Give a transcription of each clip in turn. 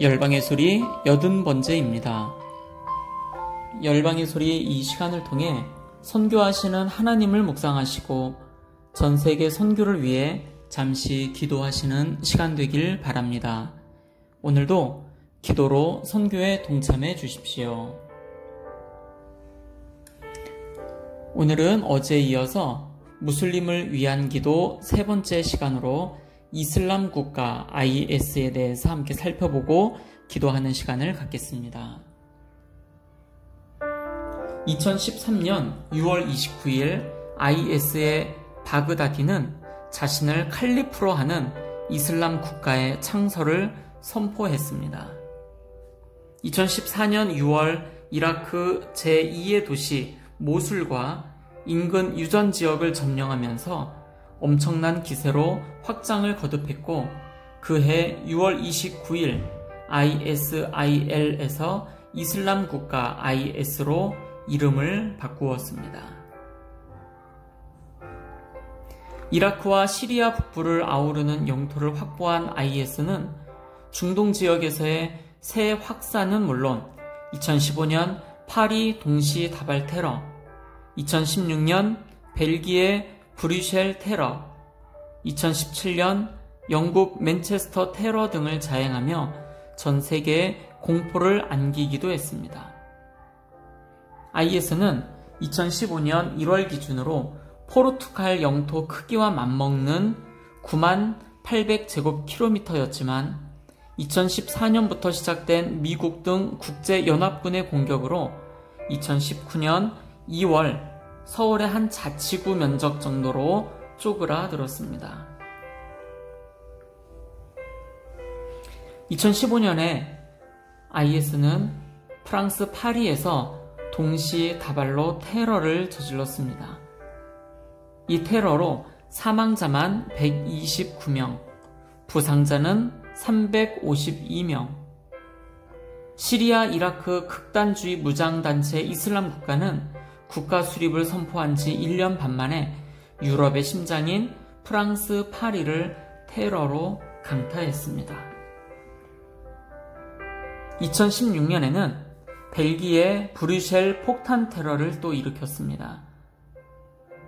열방의 소리 80번째입니다. 열방의 소리 이 시간을 통해 선교하시는 하나님을 묵상하시고 전 세계 선교를 위해 잠시 기도하시는 시간 되길 바랍니다. 오늘도 기도로 선교에 동참해 주십시오. 오늘은 어제에 이어서 무슬림을 위한 기도 세 번째 시간으로 이슬람 국가 IS에 대해서 함께 살펴보고 기도하는 시간을 갖겠습니다. 2013년 6월 29일 IS의 바그다디는 자신을 칼리프로 하는 이슬람 국가의 창설을 선포했습니다. 2014년 6월 이라크 제2의 도시 모술과 인근 유전 지역을 점령하면서 엄청난 기세로 확장을 거듭했고 그해 6월 29일 ISIL에서 이슬람 국가 IS로 이름을 바꾸었습니다. 이라크와 시리아 북부를 아우르는 영토를 확보한 IS는 중동 지역에서의 새 확산은 물론 2015년 파리 동시 다발 테러, 2016년 벨기에 브뤼셀 테러, 2017년 영국 맨체스터 테러 등을 자행하며 전 세계에 공포를 안기기도 했습니다. IS는 2015년 1월 기준으로 포르투갈 영토 크기와 맞먹는 98,000제곱킬로미터였지만 2014년부터 시작된 미국 등 국제연합군의 공격으로 2019년 2월 서울의 한 자치구 면적 정도로 쪼그라들었습니다. 2015년에 IS는 프랑스 파리에서 동시다발로 테러를 저질렀습니다. 이 테러로 사망자만 129명, 부상자는 352명. 시리아, 이라크 극단주의 무장단체 이슬람 국가는 국가 수립을 선포한 지 1년 반 만에 유럽의 심장인 프랑스 파리를 테러로 강타했습니다. 2016년에는 벨기에 브뤼셀 폭탄 테러를 또 일으켰습니다.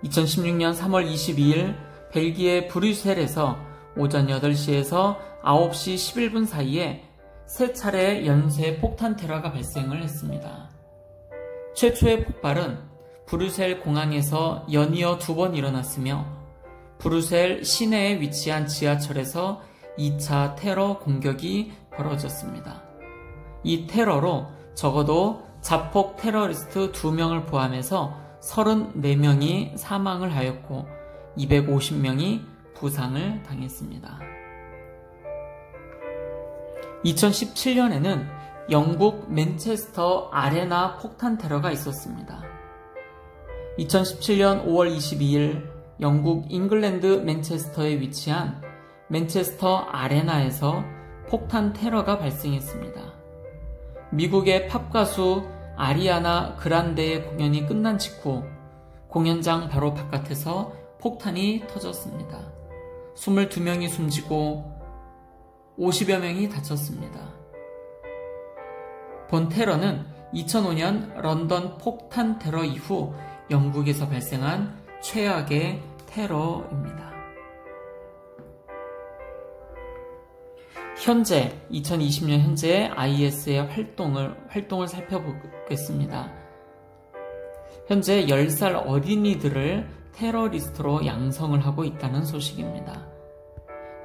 2016년 3월 22일 벨기에 브뤼셀에서 오전 8시에서 9시 11분 사이에 세 차례의 연쇄 폭탄 테러가 발생을 했습니다. 최초의 폭발은 브뤼셀 공항에서 연이어 2번 일어났으며 브뤼셀 시내에 위치한 지하철에서 2차 테러 공격이 벌어졌습니다. 이 테러로 적어도 자폭 테러리스트 2명을 포함해서 34명이 사망을 하였고 250명이 부상을 당했습니다. 2017년에는 영국 맨체스터 아레나 폭탄 테러가 있었습니다. 2017년 5월 22일 영국 잉글랜드 맨체스터에 위치한 맨체스터 아레나에서 폭탄 테러가 발생했습니다. 미국의 팝 가수 아리아나 그란데의 공연이 끝난 직후 공연장 바로 바깥에서 폭탄이 터졌습니다. 22명이 숨지고 50여 명이 다쳤습니다. 본 테러는 2005년 런던 폭탄 테러 이후 영국에서 발생한 최악의 테러입니다. 현재 2020년 현재의 IS의 활동을 살펴보겠습니다. 현재 10살 어린이들을 테러리스트로 양성을 하고 있다는 소식입니다.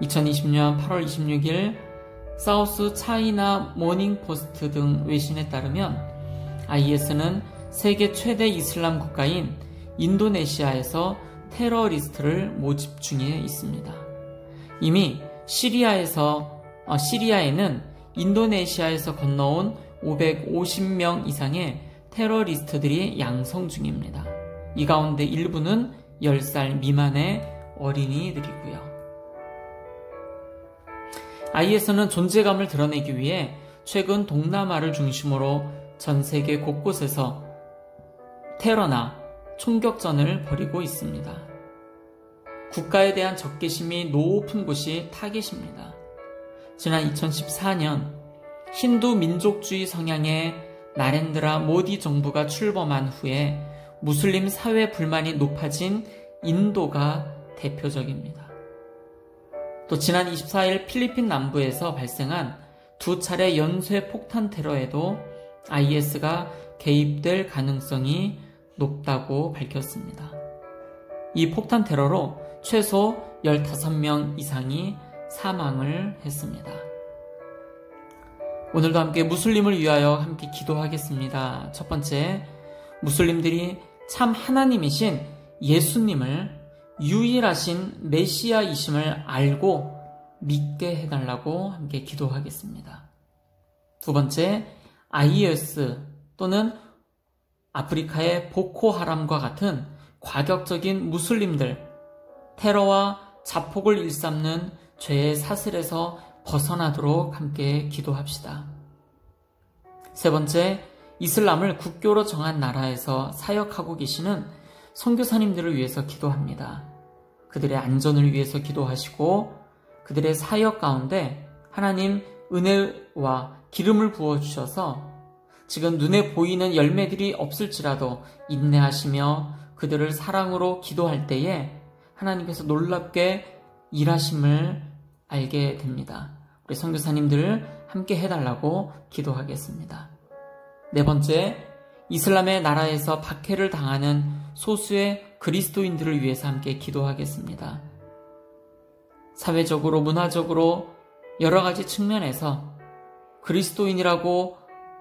2020년 8월 26일 사우스 차이나 모닝 포스트 등 외신에 따르면 IS는 세계 최대 이슬람 국가인 인도네시아에서 테러리스트를 모집 중에 있습니다. 이미 시리아에는 인도네시아에서 건너온 550명 이상의 테러리스트들이 양성 중입니다. 이 가운데 일부는 10살 미만의 어린이들이고요. IS는 존재감을 드러내기 위해 최근 동남아를 중심으로 전 세계 곳곳에서 테러나 총격전을 벌이고 있습니다. 국가에 대한 적개심이 높은 곳이 타겟입니다. 지난 2014년 힌두 민족주의 성향의 나렌드라 모디 정부가 출범한 후에 무슬림 사회 불만이 높아진 인도가 대표적입니다. 또 지난 24일 필리핀 남부에서 발생한 2차례 연쇄 폭탄 테러에도 IS가 개입될 가능성이 높다고 밝혔습니다. 이 폭탄 테러로 최소 15명 이상이 사망을 했습니다. 오늘도 함께 무슬림을 위하여 함께 기도하겠습니다. 첫 번째, 무슬림들이 참 하나님이신 예수님을 유일하신 메시아이심을 알고 믿게 해달라고 함께 기도하겠습니다. 두 번째, IS 또는 아프리카의 보코하람과 같은 과격적인 무슬림들, 테러와 자폭을 일삼는 죄의 사슬에서 벗어나도록 함께 기도합시다. 세 번째, 이슬람을 국교로 정한 나라에서 사역하고 계시는 선교사님들을 위해서 기도합니다. 그들의 안전을 위해서 기도하시고 그들의 사역 가운데 하나님 은혜와 기름을 부어주셔서 지금 눈에 보이는 열매들이 없을지라도 인내하시며 그들을 사랑으로 기도할 때에 하나님께서 놀랍게 일하심을 알게 됩니다. 우리 선교사님들 함께 해달라고 기도하겠습니다. 네 번째, 이슬람의 나라에서 박해를 당하는 소수의 그리스도인들을 위해서 함께 기도하겠습니다. 사회적으로, 문화적으로 여러 가지 측면에서 그리스도인이라고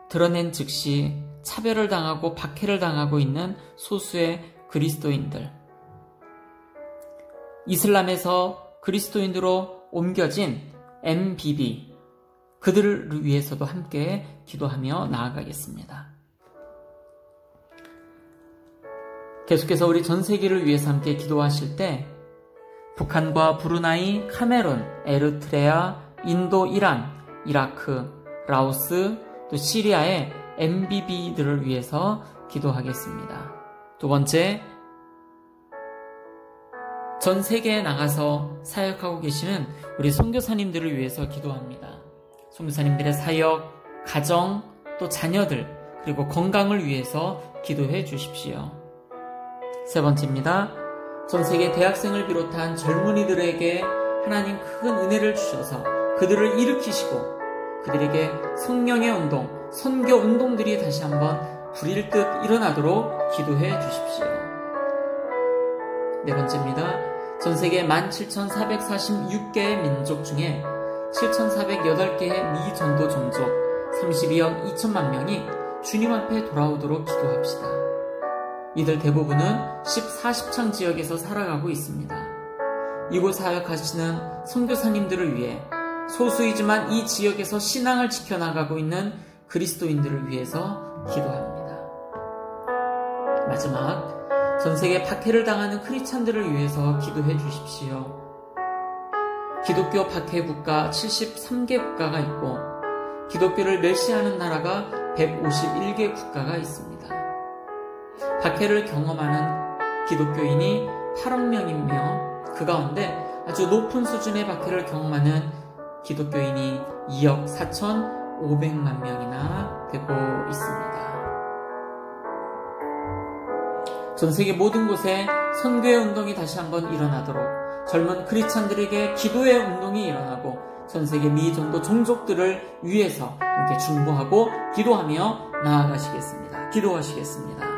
드러낸 즉시 차별을 당하고 박해를 당하고 있는 소수의 그리스도인들, 이슬람에서 그리스도인으로 옮겨진 MBB, 그들을 위해서도 함께 기도하며 나아가겠습니다. 계속해서 우리 전 세계를 위해서 함께 기도하실 때 북한과 브루나이, 카메룬, 에르트레아, 인도, 이란, 이라크, 라오스, 또 시리아의 MBB들을 위해서 기도하겠습니다. 두 번째, 전 세계에 나가서 사역하고 계시는 우리 선교사님들을 위해서 기도합니다. 선교사님들의 사역, 가정, 또 자녀들, 그리고 건강을 위해서 기도해 주십시오. 세 번째입니다. 전 세계 대학생을 비롯한 젊은이들에게 하나님 큰 은혜를 주셔서 그들을 일으키시고 그들에게 성령의 운동, 선교 운동들이 다시 한번 불일 듯 일어나도록 기도해 주십시오. 네 번째입니다. 전 세계 17,446개의 민족 중에 7,408개의 미전도 종족 32억 2천만 명이 주님 앞에 돌아오도록 기도합시다. 이들 대부분은 10-40창 지역에서 살아가고 있습니다. 이곳 사역하시는 선교사님들을 위해 소수이지만 이 지역에서 신앙을 지켜나가고 있는 그리스도인들을 위해서 기도합니다. 마지막, 전 세계 박해를 당하는 크리스찬들을 위해서 기도해 주십시오. 기독교 박해 국가 73개 국가가 있고 기독교를 멸시하는 나라가 151개 국가가 있습니다. 박해를 경험하는 기독교인이 8억 명이며 그 가운데 아주 높은 수준의 박해를 경험하는 기독교인이 2억 4,500만 명이나 되고 있습니다. 전 세계 모든 곳에 선교의 운동이 다시 한번 일어나도록 젊은 크리스찬들에게 기도의 운동이 일어나고 전 세계 미전도 종족들을 위해서 함께 중보하고 기도하며 나아가시겠습니다. 기도하시겠습니다.